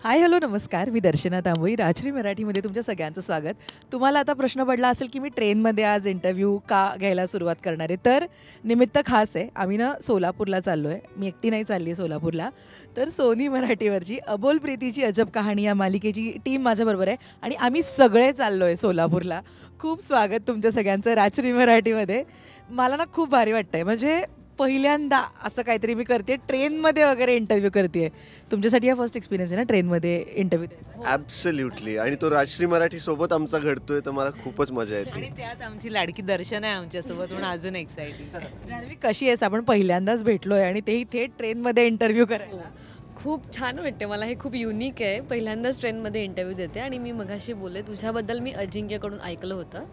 Hi hello नमस्कार. मी दर्शना तांबोई. राजश्री मराठीमध्ये तुमच्या सगळ्यांचं स्वागत. तुम्हाला आता प्रश्न पडला असेल की मी ट्रेनमध्ये आज इंटरव्ह्यू का घ्यायला सुरुवात करणार आहे. तर निमित्त खास आहे. आम्ही ना सोलापूरला चाललो आहे. मी एकटी नाही चालली आहे सोलापूरला. तर सोनी मराठीवरची अबोल प्रीतीची अजब कहाणी या मालिकेची टीम माझ्याबरोबर आहे आणि आम्ही सगळे चाललो आहे सोलापूरला. खूप स्वागत तुमच्या सगळ्यांचं राजश्री मराठीमध्ये. मला ना खूप भारी वाटतं आहे. म्हणजे पहिल्यांदा असं काहीतरी मी करते ट्रेनमध्ये वगैरे इंटरव्ह्यू करते. तुमच्यासाठी हा फर्स्ट एक्सपिरियन्स आहे ना ट्रेनमध्ये इंटरव्ह्यू द्यायचा? ॲब्सल्युटली. आणि तो राजश्री मराठी सोबत आमचा घडतोय तर मला खूपच मजा येते. आणि त्यात आमची लाडकी दर्शन आहे आमच्यासोबत म्हणून अजून एक्साइटिंग. जान्हवी कशी आहेस? आपण पहिल्यांदाच भेटलोय आणि तेही थेट ट्रेनमध्ये इंटरव्ह्यू करायला. खूप छान वाटते मला. हे खूप युनिक आहे. पहिल्यांदाच ट्रेनमध्ये इंटरव्ह्यू देते आणि मी मगाशी बोलले तुझ्याबद्दल मी अजिंक्यकडून ऐकलं होतं.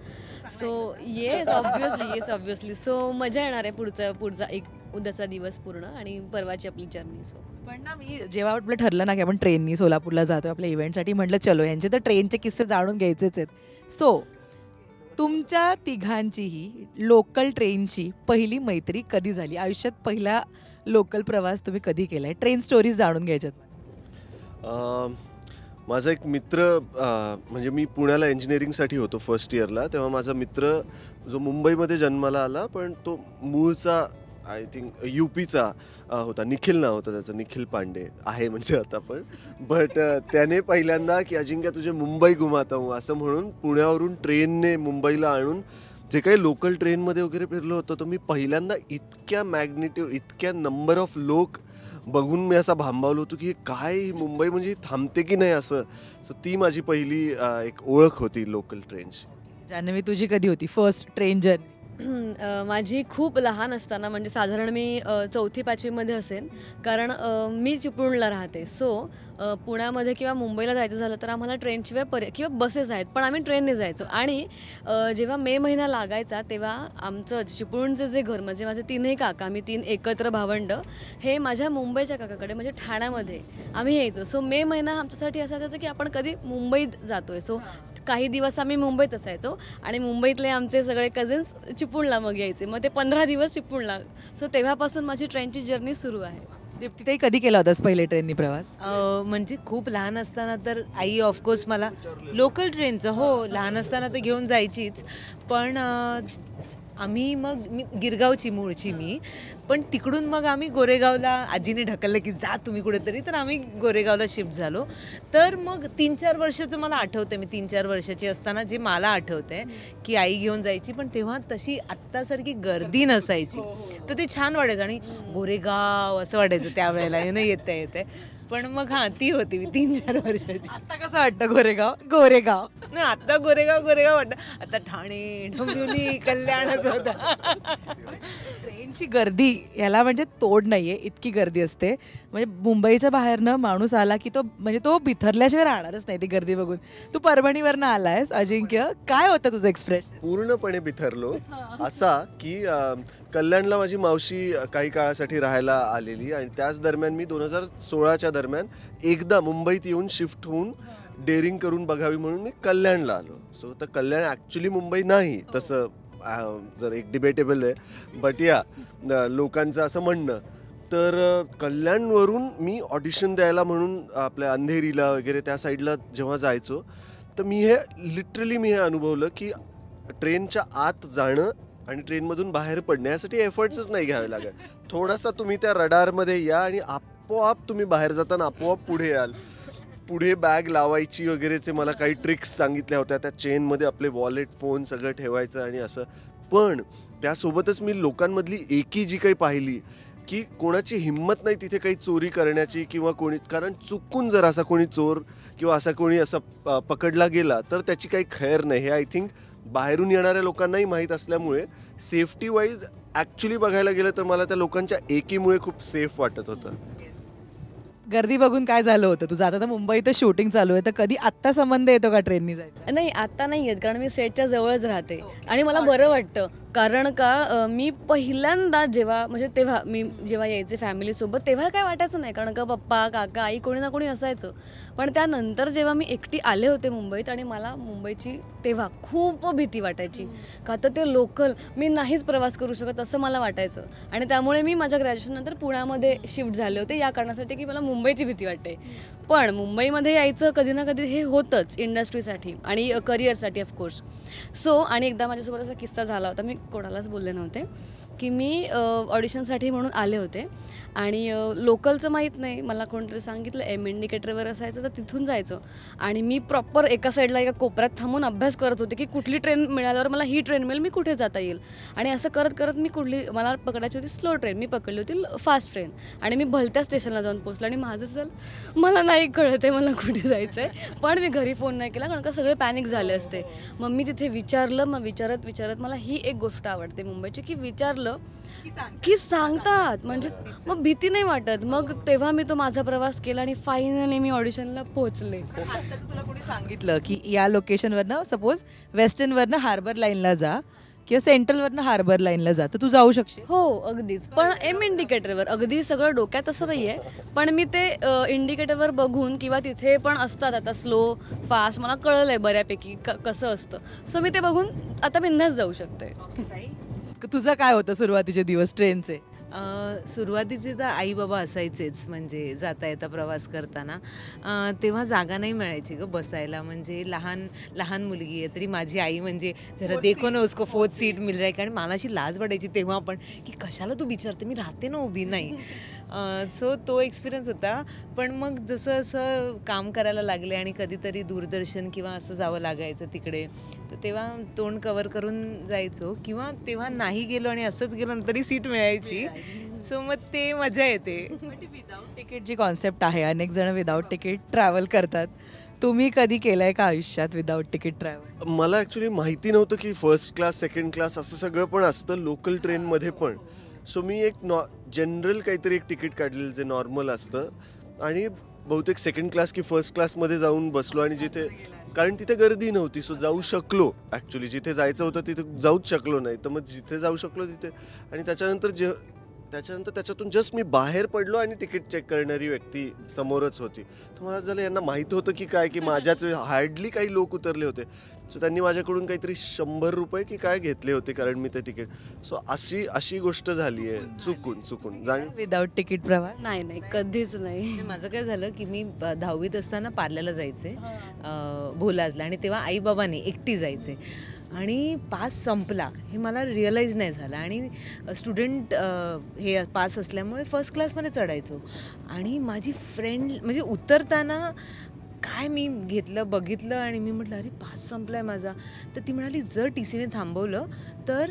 सो येस ऑब्व्हियसली सो मजा येणार आहे पुढचा एक उद्याचा दिवस पूर्ण आणि परवाची आपली जर्नी. सो पण ना मी जेव्हा आपलं ठरलं ना की आपण ट्रेननी सोलापूरला जातोय आपल्या इव्हेंटसाठी, म्हटलं चलो यांचे तर ट्रेनचे किस्से जाणून घ्यायचेच आहेत. सो तुमच्या तिघांचीही लोकल ट्रेनची पहिली मैत्री कधी झाली? आयुष्यात पहिला लोकल प्रवास तुम्ही कधी केलाय? ट्रेन स्टोरीज जाणून घ्यायच्यात. माझा एक मित्र, म्हणजे मी पुण्याला इंजिनिअरिंगसाठी होतो फर्स्ट इयरला, तेव्हा माझा मित्र जो मुंबईमध्ये जन्माला आला पण तो मूळचा आय थिंक UPचा होता. निखिल नाव होतं त्याचं, निखिल पांडे आहे म्हणजे आता पण. बट त्याने पहिल्यांदा की अजिंक्य तुझे मुंबई घुमाता हूँ असं म्हणून पुण्यावरून ट्रेनने मुंबईला आणून जे काही लोकल ट्रेनमध्ये वगैरे फिरलो होतो, तर मी पहिल्यांदा इतक्या मॅग्नेटिव्ह इतक्या नंबर ऑफ लोक बघून मी असा भांबावलो होतो की काय मुंबई म्हणजे थांबते की नाही असं. सो ती माझी पहिली एक ओळख होती लोकल ट्रेनची. जान्हवी तुझी कधी होती फर्स्ट ट्रेन जर्नी? माझी खूप लहान असताना म्हणजे साधारण मी 4थी-5वीमध्ये असेन. कारण मी चिपळूणला राहते. सो पुण्यामध्ये किंवा मुंबईला जायचं झालं तर आम्हाला ट्रेनशिवाय किंवा बसेस आहेत पण आम्ही ट्रेनने जायचो. आणि जेव्हा मे महिना लागायचा तेव्हा आमचं चिपळूणचं जे घर म्हणजे माझे 3ही काका, आम्ही 3 एकत्र भावंड, हे माझ्या मुंबईच्या काकाकडे म्हणजे ठाण्यामध्ये आम्ही यायचो. सो मे महिना आमच्यासाठी असं असायचं की आपण कधी मुंबईत जातो आहे. सो काही दिवस आम्ही मुंबईत असायचो आणि मुंबईतले आमचे सगळे कझिन्स चिपळूणला मग यायचे. मग ते 15 दिवस चिपळूणला. सो तेव्हापासून माझी ट्रेनची जर्नी सुरू आहे. दीप्तीताई कधी केला होतास पहिले ट्रेननी प्रवास? म्हणजे खूप लहान असताना तर आई ऑफकोर्स मला लोकल ट्रेनचं लहान असताना तर घेऊन जायचीच. पण आम्ही मग गिरगावची मूळची मी, पण तिकडून मग आम्ही गोरेगावला आजीने ढकललं की जा तुम्ही कुठेतरी, तर आम्ही गोरेगावला शिफ्ट झालो. तर मग 3-4 वर्षाचं मला आठवतं. मी 3-4 वर्षाची असताना जे मला आठवतंय की आई घेऊन जायची, पण तेव्हा तशी आत्तासारखी गर्दी नसायची. तर ते छान वाटायचं आणि गोरेगाव असं वाटायचं त्यावेळेला येते. पण मग ती होती मी 3-4 वर्षाची. आता कसं वाटतं गोरेगाव? नाही, आता गोरेगाव वाटतं. आता ठाणे, डोंबिवली, कल्याण असं होतं. ट्रेनची गर्दी याला म्हणजे तोड नाहीये, इतकी गर्दी असते. म्हणजे मुंबईच्या बाहेरनं माणूस आला की तो बिथरल्याशिवाय राहणारच नाही ती गर्दी बघून. तू परभणीवरनं आलायस अजिंक्य, काय होतं तुझं एक्सप्रेस? पूर्णपणे बिथरलो. असा की कल्याणला माझी मावशी काही काळासाठी राहायला आलेली आणि त्याच दरम्यान मी 2016च्या दरम्यान एकदा मुंबईत येऊन शिफ्ट होऊन डेअरिंग करून बघावी म्हणून मी कल्याणला आलो. सो तर कल्याण ॲक्च्युली मुंबई नाही तसं, जर एक डिबेटेबल आहे, बट लोकांचं असं म्हणणं. तर कल्याणवरून मी ऑडिशन द्यायला म्हणून आपल्या अंधेरीला वगैरे त्या साईडला जेव्हा जायचो, तर मी हे अनुभवलं की ट्रेनच्या आत जाणं आणि ट्रेनमधून बाहेर पडणं यासाठी एफर्ट्सच नाही घ्यावे लागत. थोडासा तुम्ही त्या रडारमध्ये या आणि आपोआप तुम्ही बाहेर जाताना आपोआप पुढे याल. पुढे बॅग लावायची वगैरेचे मला काही ट्रिक्स सांगितल्या होत्या. त्या चेनमध्ये आपले वॉलेट, फोन सगळं ठेवायचं आणि असं. पण त्यासोबतच मी लोकांमधली एकी जी काही पाहिली की कोणाची हिंमत नाही तिथे काही चोरी करण्याची किंवा कारण चुकून जर असा कोणी चोर किंवा असा कोणी असा पकडला गेला तर त्याची काही खैर नाही. हे आय थिंक बाहेरून येणाऱ्या लोकांनाही माहीत असल्यामुळे सेफ्टी वाईज ॲक्च्युली बघायला गेलं तर मला त्या लोकांच्या एकीमुळे खूप सेफ वाटत होतं. गर्दी बघून काय झालं होतं तुझं? आता तर मुंबईत शूटिंग चालू आहे, तर कधी आत्ता संबंध येतो का ट्रेननी जायचा? नाही, आत्ता नाही येत कारण मी सेटच्या जवळच राहते आणि मला बरं वाटतं. कारण का मी पहिल्यांदा जेव्हा म्हणजे तेव्हा मी जेव्हा यायचे फॅमिलीसोबत तेव्हा काय वाटायचं नाही, कारण का पप्पा काका आई कोणी ना कोणी असायचं. पण त्यानंतर जेव्हा मी एकटी आले होते मुंबईत आणि मला मुंबईची तेव्हा खूप भीती वाटायची, का तर ते लोकल मी नाहीच प्रवास करू शकत असं मला वाटायचं. आणि त्यामुळे मी माझ्या ग्रॅज्युएशननंतर पुण्यामध्ये शिफ्ट झाले होते या कारणासाठी की मला मुंबईची भीती वाटते. पण मुंबईमध्ये यायचं कधी ना कधी हे होतंच इंडस्ट्रीसाठी आणि करिअरसाठी ऑफकोर्स. सो आणि एकदा माझ्यासोबत असा किस्सा झाला होता, मी कोणालाच बोलले नव्हते, की मी ऑडिशनसाठी म्हणून आले होते आणि लोकलचं माहीत नाही, मला कोणतरी सांगितलं एम इंडिकेटरवर असायचं तर तिथून जायचं. आणि मी प्रॉपर एका साईडला एका कोपऱ्यात थांबून अभ्यास करत होते की कुठली ट्रेन मिळाल्यावर मला ही ट्रेन मिळेल, मी कुठे जाता येईल. आणि असं करत करत मी मला पकडायची होती स्लो ट्रेन, मी पकडली होती फास्ट ट्रेन आणि मी भलत्या स्टेशनला जाऊन पोचलं. आणि माझं चल मला नाही कळत आहे मला कुठे जायचं आहे, पण मी घरी फोन नाही केला कारण का सगळे पॅनिक झाले असते. मग मी तिथे विचारलं, मग विचारत मला ही एक गोष्ट आवडते मुंबईची की विचारलं की सांगतात, म्हणजे मग भीती नाही वाटत. मग तेव्हा मी तो माझा प्रवास केला आणि फायनली मी ऑडिशनला पोहोचले. आत्ताचं तुला कोणी सांगितलं की या लोकेशनवरनं सपोज वेस्टर्नवरनं हार्बर लाईनला जा किंवा सेंट्रलवरनं हार्बर लाईनला जा तर तू जाऊ शकशील? हो अगदीच, पण एम इंडिकेटरवर अगदी सगळं डोक्यात असं नाही आहे, पण मी ते इंडिकेटरवर बघून किंवा तिथे पण असतात आता स्लो फास्ट मला कळलं आहे बऱ्यापैकी कसं असतं. सो मी ते बघून आता बिंदास जाऊ शकते. तुझं काय होतं सुरुवातीचे दिवस ट्रेनचे? सुरुवातीचे तर आई बाबा असायचेच, म्हणजे जाता येता प्रवास करताना तेव्हा जागा नाही मिळायची ग बसायला. म्हणजे लहान लहान मुलगी आहे तरी माझी आई म्हणजे जरा देखो ना उसको 4th सीट मिल रहा है, कारण मला अशी लाज वाटायची तेव्हा पण की कशाला तू विचारते, मी राहते ना उभी नाही. सो तो एक्सपिरियन्स होता. पण मग जसं असं काम करायला लागले आणि कधीतरी दूरदर्शन किंवा असं जावं लागायचं तिकडे, तर तेव्हा तोंड कवर करून जायचो, किंवा तेव्हा नाही गेलो आणि असंच गेलो तरी सीट मिळायची. सो मग ते मजा येते. विदाउट तिकीट जी कॉन्सेप्ट आहे, अनेक जण विदाउट तिकीट ट्रॅव्हल करतात, तुम्ही कधी केलंय का आयुष्यात विदाउट तिकीट ट्रॅव्हल? मला ॲक्च्युली माहिती नव्हतं की फर्स्ट क्लास सेकंड क्लास असं सगळं पण असतं लोकल ट्रेनमध्ये पण. सो मी एक जनरल काहीतरी एक तिकीट काढलेलं जे नॉर्मल असतं आणि बहुतेक सेकंड क्लास की फर्स्ट क्लासमध्ये जाऊन बसलो. आणि जिथे कारण तिथे गर्दी नव्हती सो जाऊ शकलो, ॲक्च्युली जिथे जायचं होतं तिथे जाऊच शकलो नाही, तर मग जिथे जाऊ शकलो तिथे. आणि त्याच्यानंतर त्याच्यातून जस्ट मी बाहेर पडलो आणि तिकीट चेक करणारी व्यक्ती समोरच होती. तर मला झालं यांना माहीत होतं की काय की माझ्याच हार्डली काही लोक उतरले होते. सो त्यांनी माझ्याकडून काहीतरी 100 रुपये की काय घेतले होते कारण मी ते तिकीट. सो अशी गोष्ट झाली आहे चुकून जाणी. विदाउट तिकीट प्रवास नाही कधीच नाही. माझं काय झालं की मी 10वीत असताना पार्ल्याला जायचे भोलाजला, आणि तेव्हा आई बाबाने एकटी जायचे आणि पास संपला हे मला रिअलाईज नाही झालं. आणि स्टुडंट हे पास असल्यामुळे फर्स्ट क्लासमध्ये चढायचो. आणि माझी फ्रेंड म्हणजे उतरताना काय मी बघितलं आणि मी म्हटलं अरे पास संपला आहे माझा. तर ती म्हणाली जर TCने थांबवलं तर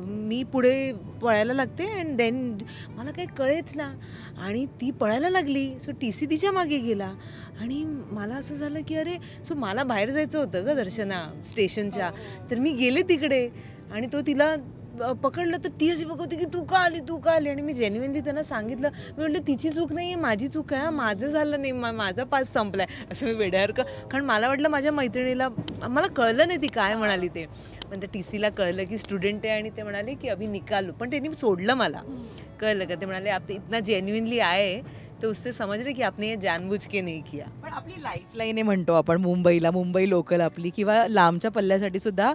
मी पुढे पळायला लागते. अँड देन मला काही कळेच ना, आणि ती पळायला लागली. सो TC तिच्या मागे गेला आणि मला असं झालं की अरे सो मला बाहेर जायचं होतं ग दर्शना स्टेशनच्या, तर मी गेले तिकडे आणि तो तिला पकडलं. तर ती अशी बघवते की तू का आली. आणि मी जेन्युइनली त्यांना सांगितलं, मी म्हटलं तिची चूक नाही आहे माझी चूक आहे, माझं झालं नाही, माझा पास संपलाय असं मी वेड्यासारखं. कारण मला वाटलं माझ्या मैत्रिणीला, मला कळलं नाही ती काय म्हणाली ते, पण त्या TCला कळलं की स्टुडंट आहे आणि ते म्हणाले की अभि निकालो. पण त्यांनी सोडलं, मला कळलं का ते म्हणाले आप इतना जेन्युइनली आहे तो उससे समझ रहे की आपने ये जानबूझ के नहीं किया. पण आपली लाईफलाईन आहे म्हणतो आपण मुंबई लोकल आपली, किंवा लांबच्या पल्ल्यासाठी सुद्धा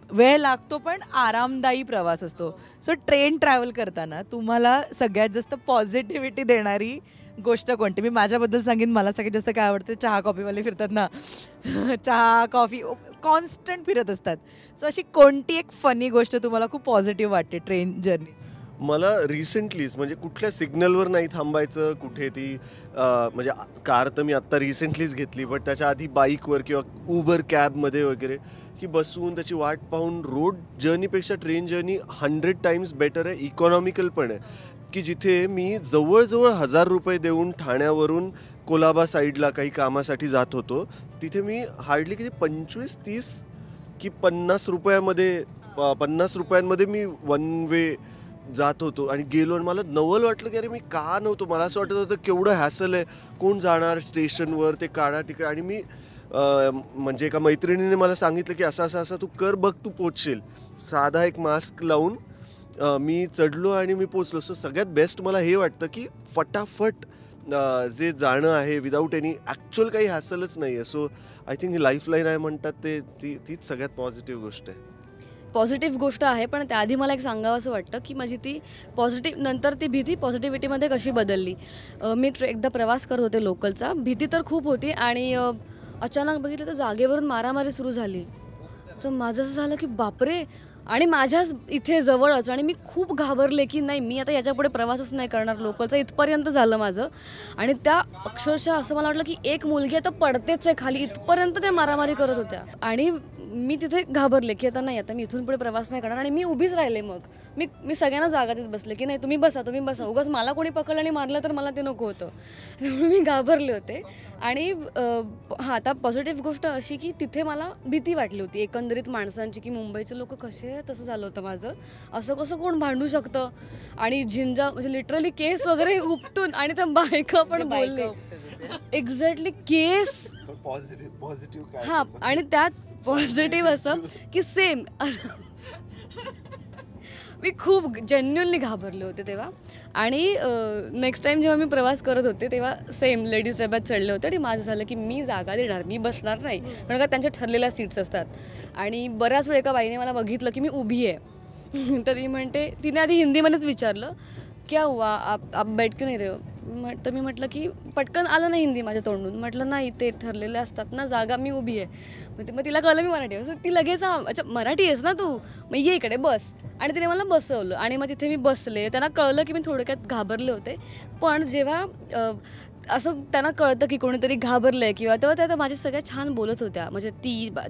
वेळ लागतो पण आरामदायी प्रवास असतो. सो ट्रेन ट्रॅव्हल करताना तुम्हाला सगळ्यात जास्त पॉझिटिव्हिटी देणारी गोष्ट कोणती? मी माझ्याबद्दल सांगेन, मला सगळ्यात जास्त काय आवडतं, चहा कॉफीवाले फिरतात ना, चहा कॉफी कॉन्स्टंट फिरत असतात. सो अशी कोणती एक फनी गोष्ट तुम्हाला खूप पॉझिटिव्ह वाटते ट्रेन जर्नी? मला रिसेंटलीच म्हणजे कुठल्या सिग्नलवर नाही थांबायचं कुठे ती म्हणजे कार तर मी आत्ता रिसेंटलीच घेतली, बट त्याच्या आधी बाईकवर किंवा उबर कॅबमध्ये वगैरे की बसून त्याची वाट पाहून रोड जर्नीपेक्षा ट्रेन जर्नी 100 टाइम्स बेटर आहे, इकॉनॉमिकल पण आहे. की जिथे मी जवळजवळ 1000 रुपये देऊन ठाण्यावरून कोलाबा साईडला काही कामासाठी जात होतो, तिथे मी हार्डली किती 25-30 की 50 रुपयांमध्ये मी वन वे जात होतो आणि गेलो. आणि मला नवल वाटलं की अरे मी का नव्हतो, मला असं वाटत होतं केवढं हॅसल आहे, कोण जाणार स्टेशनवर ते काढा तिकडे. आणि मी म्हणजे एका मैत्रिणीने मला सांगितलं की असं तू कर बघ तू पोचशील. साधा एक मास्क लावून मी चढलो आणि मी पोचलो. सो सगळ्यात बेस्ट मला हे वाटतं की फटाफट जे जाणं आहे विदाऊट एनी ॲक्च्युअल काही हॅसलच नाही आहे. So I think he lifeline आहे म्हणतात ते तीच सगळ्यात पॉझिटिव्ह गोष्ट आहे. पॉझिटिव्ह गोष्ट आहे, पण त्याआधी मला एक सांगावं असं वाटतं की माझी ती पॉझिटिव्ह नंतर ती भीती पॉझिटिव्हिटीमध्ये कशी बदलली. मी एकदा प्रवास करत होते लोकलचा. भीती तर खूप होती आणि अचानक बघितलं तर जागेवरून मारामारी सुरू झाली. तर माझं असं झालं की बापरे, आणि माझ्याच इथे जवळच, आणि मी खूप घाबरले की नाही मी आता याच्यापुढे प्रवासच नाही करणार लोकलचा. इथपर्यंत झालं माझं. आणि त्या अक्षरशः असं मला वाटलं की एक मुलगी आता पडतेच आहे खाली, इथपर्यंत त्या मारामारी करत होत्या. आणि मी तिथे घाबरले की आता नाही, आता मी इथून पुढे प्रवास नाही करणार. आणि मी उभीच राहिले. मग मी सगळ्यांना जागा देत बसले की नाही तुम्ही बसा. उगाच मला कोणी पकडलं आणि मारलं तर मला ते नको होतं. त्यामुळे मी घाबरले होते. आणि हां, आता पॉझिटिव्ह गोष्ट अशी की तिथे मला भीती वाटली होती एकंदरीत माणसांची, की मुंबईचे लोक कसे आहेत. तसं झालं होतं माझं. असं कसं कोण भांडू शकतं. आणि झिंजा म्हणजे लिटरली केस वगैरे उपटून, आणि त्या बायका पण बोलले एक्झॅक्टली केस. पॉझिटिव्ह हां, आणि त्यात पॉझिटिव्ह असं की सेम मी खूप जेन्युअनली घाबरले होते तेव्हा. आणि नेक्स्ट टाईम जेव्हा मी प्रवास करत होते तेव्हा सेम लेडीज डब्यात चढले होते आणि माझं झालं की मी जागा देणार, मी बसणार नाही. कारण का त्यांच्या ठरलेल्या सीट्स असतात. आणि बऱ्याच वेळ एका बाईने मला बघितलं की मी उभी आहे. तर ती म्हणते, तिने आधी हिंदीमध्येच विचारलं क्या हुआ आप बैठ क्यों नाही रहे हो. तर मी म्हटलं की पटकन आलं नाही हिंदी माझ्या तोंडून. म्हटलं नाही, ते ठरलेले असतात ना जागा, मी उभी आहे. मग तिला कळलं मी मराठी आहे. ती लगेच अच्छा मराठी आहेस ना तू, मग ये इकडे बस. आणि तिने मला बसवलं आणि मग तिथे मी बसले. त्यांना कळलं की मी थोडक्यात घाबरले होते. पण जेव्हा असं त्यांना कळतं की कोणीतरी घाबरलं आहे किंवा तेव्हा त्या माझ्या सगळ्या छान बोलत होत्या. म्हणजे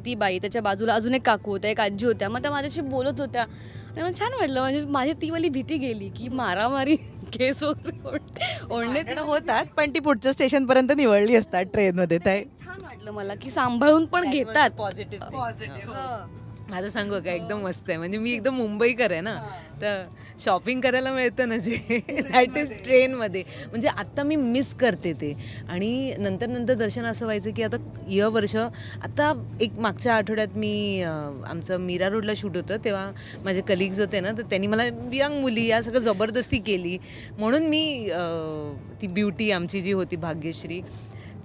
ती बाई, त्याच्या बाजूला अजून एक काकू होत्या, एक आजी होत्या. मग त्या माझ्याशी बोलत होत्या आणि मला छान वाटलं. म्हणजे माझी ती वाली भीती गेली की मारामारी केस ओढणे होतात, पण ती पुढच्या स्टेशनपर्यंत निवडली असतात ट्रेनमध्ये. ते छान वाटलं मला की सांभाळून पण घेतात. पॉझिटिव्ह. आता सांगू का, एकदम मस्त आहे. म्हणजे मी एकदम मुंबईकर आहे ना, तर शॉपिंग करायला मिळतं ना जे, दॅट इज ट्रेनमध्ये. म्हणजे आत्ता मी मिस करते ते. आणि नंतर दर्शन असं व्हायचं की आता वर्ष आता एक मागच्या आठवड्यात मी आमचं मीरा रोडला शूट होतं, तेव्हा माझे कलिग्स होते ना, तर त्यांनी मला यंग मुली या सगळं जबरदस्ती केली. म्हणून मी ती ब्युटी आमची जी होती भाग्यश्री,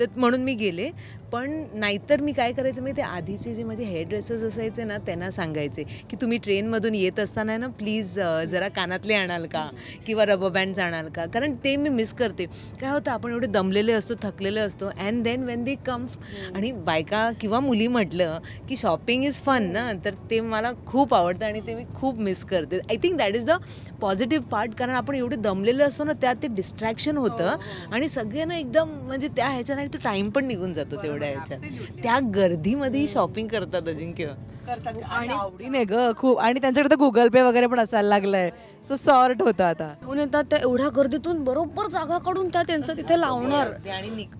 तर म्हणून मी गेले. पण नाहीतर मी काय करायचं मी, ते आधीचे जे माझे हेअर ड्रेसर्स असायचे ना त्यांना सांगायचे की तुम्ही ट्रेनमधून येत असताना ना प्लीज जरा कानातले आणाल का किंवा रबर बँड्स आणाल का. कारण ते मी मिस करते. काय होतं, आपण एवढे दमलेले असतो, थकलेले असतो, अँड देन वेन दे कम. आणि बायका किंवा मुली म्हटलं की शॉपिंग इज फन ना, तर ते मला खूप आवडतं आणि ते मी खूप मिस करते. I think that is the positive part. कारण आपण एवढे दमलेले असतो ना, त्यात ते डिस्ट्रॅक्शन होतं आणि सगळे ना एकदम म्हणजे त्या ह्याच्यात, आणि तो टाईम पण निघून जातो तेवढ्या ह्याच्यात. त्या गर्दीमध्ये शॉपिंग करतात अजिंक्य. आणि आवडीने ग खूप. आणि त्यांच्याकडे तर गुगल पे वगैरे पण असायला लागलंय. सो सॉर्ट होतं आता. घेऊन येतात त्या एवढ्या गर्दीतून, बरोबर जागा काढून त्या त्यांचं तिथे लावणार.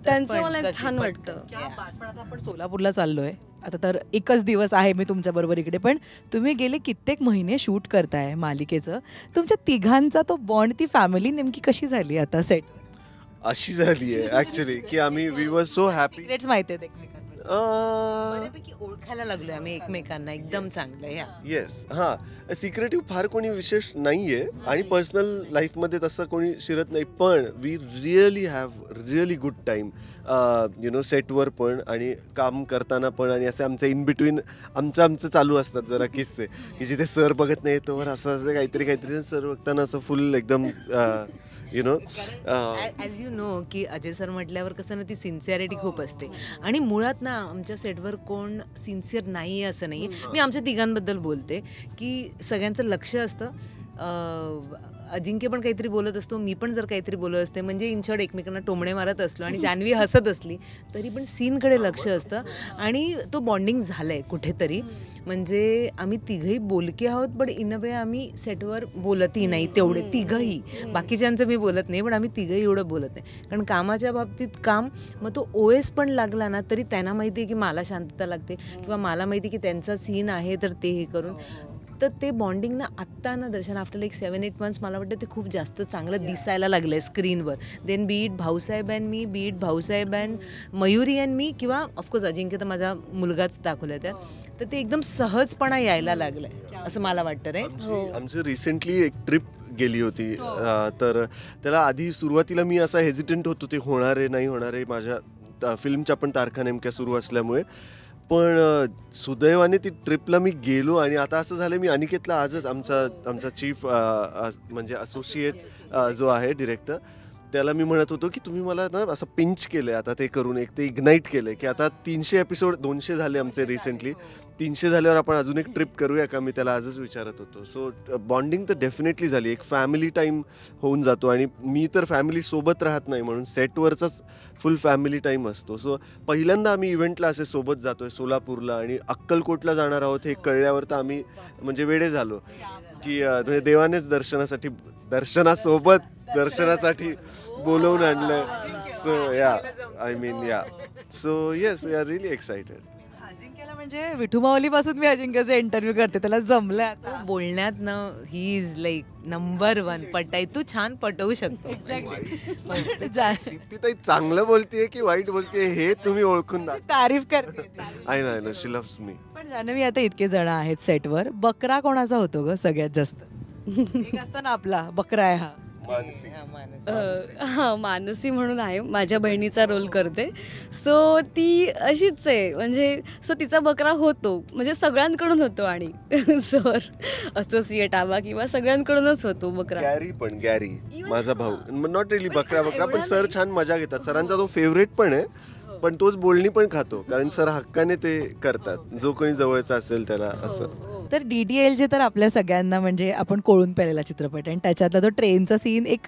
त्यांचं मला एक छान वाटतं. पण आता आपण सोलापूरला चाललोय. आता तर एकच दिवस आहे मी तुमच्या बरोबर इकडे, पण तुम्ही गेले कित्येक महिने शूट करताय मालिकेचं. तुमच्या तिघांचा तो बॉन्ड, ती फॅमिली नेमकी कशी झाली आता सेट? अशी झाली आहे ॲक्च्युली की आम्ही we were so happy. Secrets माहिती आहेत एकमेकांना? बऱ्यापैकी ओळखायला लागलोय आम्ही एकमेकांना एकदम चांगलं. या येस, हां, सिक्रेटिव्ह फार कोणी विशेष नाही आहे आणि पर्सनल लाईफमध्ये तसं कोणी शिरत नाही. पण we really have really good time सेटवर पण आणि काम करताना पण. आणि असं आमचं इन बिटवीन आमचं चालू असतात जरा किस्से की जिथे सर बघत नाही तोवर असं काहीतरी सर बघताना असं फुल एकदम ॲज यू नो की अजय सर म्हटल्यावर कसं ना, ती सिन्सिअरिटी खूप असते. आणि मुळात ना आमच्या सेटवर कोण सिन्सिअर नाही आहे असं नाही. मी आमच्या तिघांबद्दल बोलते की सगळ्यांचं लक्ष असतं. अजिंक्य पण काहीतरी बोलत असतो, मी पण जर काहीतरी बोलत असते, म्हणजे इन शॉर्ट एकमेकांना टोमणे मारत असलो आणि जान्हवी हसत असली तरी पण सीनकडे लक्ष असतं. आणि तो बॉन्डिंग झालं आहे कुठेतरी. म्हणजे आम्ही तिघही बोलके आहोत, पण इन अ वे आम्ही सेटवर बोलतही नाही तेवढे तिघही. बाकीच्यांचं मी बोलत नाही, पण आम्ही तिघही एवढं बोलत नाही. कारण कामाच्या बाबतीत काम, मग तो OS पण लागला ना तरी त्यांना माहिती आहे की मला शांतता लागते, किंवा मला माहिती आहे की त्यांचा सीन आहे तर ते हे करून तर ते बॉन्डिंग ना आत्ता ना दर्शन आफ्टर लाईक 7-8 मंथ्स मला वाटतं ते खूप जास्त चांगलं दिसायला लागलं आहे स्क्रीनवर. Then be it Bhausaheb and me, be it Bhausaheb and Mayuri and me, किंवा ऑफकोर्स अजिंक्य तर माझा मुलगाच दाखवला त्यात, तर ते एकदम सहजपणा यायला लागलं आहे असं मला वाटतं रे. आमची रिसेंटली एक ट्रिप गेली होती, तर त्याला आधी सुरुवातीला मी असा हेजिटंट होतो, ते होणार आहे नाही होणार आहे, माझ्या फिल्मच्या पण तारखा नेमक्या सुरू असल्यामुळे. पण सुदैवाने ती ट्रिपला मी गेलो आणि आता असं झालं, मी अनिकेतला आजच आमचा चीफ म्हणजे असोसिएट जो आहे डिरेक्टर, त्याला मी म्हणत होतो की तुम्ही मला ना असं पिंच केलं आहे आता ते करून, एक ते इग्नाईट केलं आहे की आता 300 एपिसोड 200 झाले आमचे रिसेंटली, 300 झाल्यावर आपण अजून एक ट्रिप करूया का, मी त्याला आजच विचारत होतो. सो बॉन्डिंग तर डेफिनेटली झाली, एक फॅमिली टाईम होऊन जातो. आणि मी तर फॅमिली सोबत राहत नाही म्हणून सेटवरचाच फुल फॅमिली टाईम असतो. सो पहिल्यांदा आम्ही इव्हेंटला असे सोबत जातोय सोलापूरला, आणि अक्कलकोटला जाणार आहोत हे कळल्यावर तर आम्ही म्हणजे वेडे झालो की म्हणजे देवानेच दर्शनासाठी बोलवून आणलं. सो या I mean yeah so yes, we are really excited. अजिंक्यला म्हणजे विठू माऊलीपासून मी अजिंक्यचे इंटरव्ह्यू करते, त्याला जमलं आता बोलण्यात ना ही इज लाईक नंबर 1. तू छान पटवू शकतो. ती चांगलं बोलतेय की वाईट बोलतेय हे तुम्ही ओळखून तारीफ करते. I know she loves me. पण जान्हवी, आता इतके जण आहेत सेटवर, बकरा कोणाचा होतो ग सगळ्यात जास्त? एक असतो ना आपला बकरा आहे हा, मानसी म्हणून आहे, माझ्या बहिणीचा रोल करते. सो ती अशीच आहे, म्हणजे सो तिचा बकरा होतो, म्हणजे सगळ्यांकडून होतो, आणि सर असोसिएट आवा किंवा सगळ्यांकडूनच होतो बकरा. गॅरी माझा भाऊ, नॉट रिली बकरा, पण सर छान मजा घेतात. सरांचा तो फेवरेट पण आहे, पण तोच बोलणी पण खातो, कारण सर हक्काने ते करतात जो कोणी जवळचा असेल त्याला असं. तर DDLJ तर आपल्या सगळ्यांना म्हणजे आपण कोळून पेलेला चित्रपट आहे, आणि त्याच्यातला तो ट्रेनचा सीन एक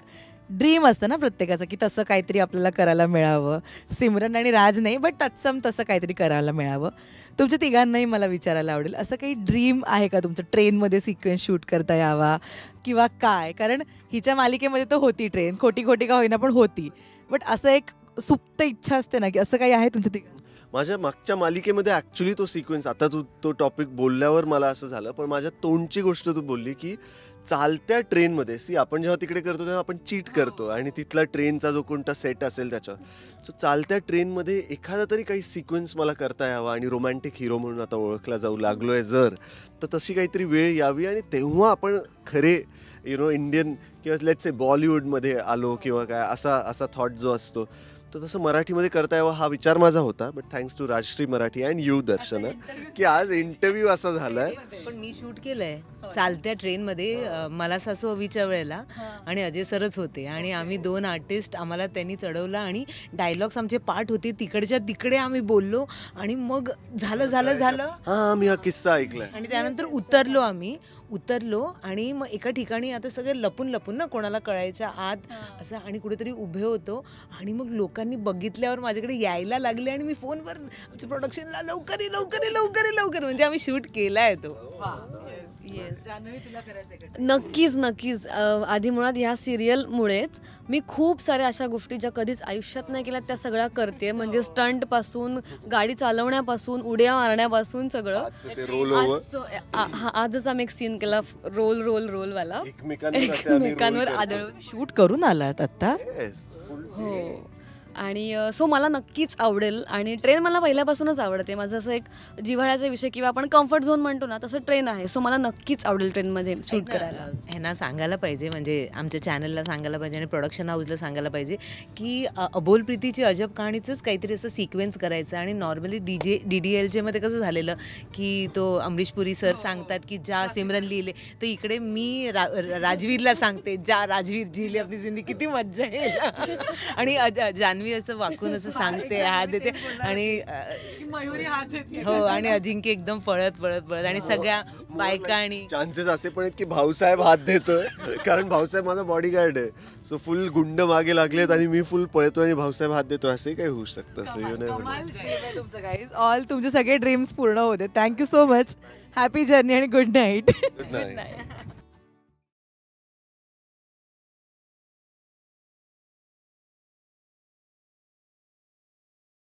ड्रीम असतं ना प्रत्येकाचं, की तसं काहीतरी आपल्याला करायला मिळावं. सिमरन आणि राज नाही, बट तत्सम तसं काहीतरी करायला मिळावं. तुमच्या तिघांनाही मला विचारायला आवडेल, असं काही ड्रीम आहे का तुमचं, ट्रेनमध्ये सिक्वेन्स शूट करता यावा किंवा काय? कारण हिच्या मालिकेमध्ये तर होती ट्रेन, खोटी का होईना पण होती, बट असं एक सुप्त इच्छा असते ना, की असं काही आहे तुमच्या तिघांना? माझ्या मागच्या मालिकेमध्ये ॲक्च्युली तो सिक्वेन्स, आता तू तो टॉपिक बोलल्यावर मला असं झालं, पण माझ्या तोंडची गोष्ट तू बोलली की चालत्या ट्रेनमध्ये आपण जेव्हा तिकडे करतो तेव्हा आपण चीट करतो, आणि तिथला ट्रेनचा जो कोणता सेट असेल त्याच्यावर, सो चालत्या ट्रेनमध्ये एखादा तरी काही सिक्वेन्स मला करता यावा, आणि रोमॅन्टिक हिरो म्हणून आता ओळखला जाऊ लागलो आहे जर, तर तशी काहीतरी वेळ यावी, आणि तेव्हा आपण खरे इंडियन किंवा लेट्स से बॉलिवूडमध्ये आलो किंवा काय असा थॉट जो असतो, तर तसं मराठीमध्ये करता यावं हा विचार माझा होता. But thanks to Rajshri Marathi and you Darshana की आज इंटरव्ह्यू असा झालाय. पण मी शूट केलंय चालत्या ट्रेनमध्ये, मला सासू अवीच्या वेळेला, आणि अजय सरच होते, आणि आम्ही 2 आर्टिस्ट, आम्हाला त्यांनी चढवलं, आणि डायलॉग्स आमचे पाठ होते, तिकडच्या तिकडे आम्ही बोललो, आणि मग झालं हा मी हा किस्सा ऐकलाय. आणि त्यानंतर उतरलो आणि मग एका ठिकाणी आता सगळे लपून ना कोणाला कळायच्या आत असं, आणि कुठेतरी उभे होतो, आणि मग लोकांनी बघितल्यावर माझ्याकडे यायला लागले, आणि मी फोनवर आमच्या प्रोडक्शनला लवकर म्हणजे आम्ही शूट केलाय तो. नक्कीच. आधी मुळात ह्या सिरियलमुळेच मी खूप साऱ्या अशा गोष्टी ज्या कधीच आयुष्यात नाही केल्या त्या सगळ्या करते, म्हणजे स्टंट पासून, गाडी चालवण्यापासून, उड्या मारण्यापासून सगळं. आजच आम्ही एक सीन केला रोल वाला, एकमेकांवर आदळून शूट करून आलात आता. हो, आणि सो मला नक्कीच आवडेल, आणि ट्रेन मला पहिल्यापासूनच आवडते. माझं असं एक जिव्हाळ्याचा विषय किंवा आपण कम्फर्ट झोन म्हणतो ना, तसं ट्रेन आहे. सो मला नक्कीच आवडेल ट्रेनमध्ये शूट करायला. ह्यांना सांगायला पाहिजे, म्हणजे आमच्या चॅनलला सांगायला पाहिजे आणि प्रोडक्शन हाऊसला सांगायला पाहिजे की अबोल प्रीतीची अजब कहाणीचंच काहीतरी असं सिक्वेन्स करायचं. आणि नॉर्मली DDLJ मध्ये कसं झालेलं की तो अमरीश पुरी सर सांगतात की ज्या सिमरन लिहिले, तर इकडे मी राजवीरला सांगते ज्या राजवीर जिली आपली जिंदगी, किती मज्जा आहे. आणि जान्हवी असं वाकून असं सांगते, हात देते, आणि मयुरी हात देते. हो, आणि अजिंक्य एकदम पळत आणि सगळ्या बायका, आणि चान्सेस असे पण आहेत की भाऊसाहेब हात देतोय, कारण भाऊसाहेब माझा बॉडीगार्ड आहे. सो फुल गुंड मागे लागलेत आणि मी फुल पळतोय आणि भाऊसाहेब हात देतोय, असे काही होऊ शकतं. तुमचं गाईज ऑल तुमचे सगळे ड्रीम्स पूर्ण होते. Thank you so much. Happy journey आणि गुड नाईट. Good night.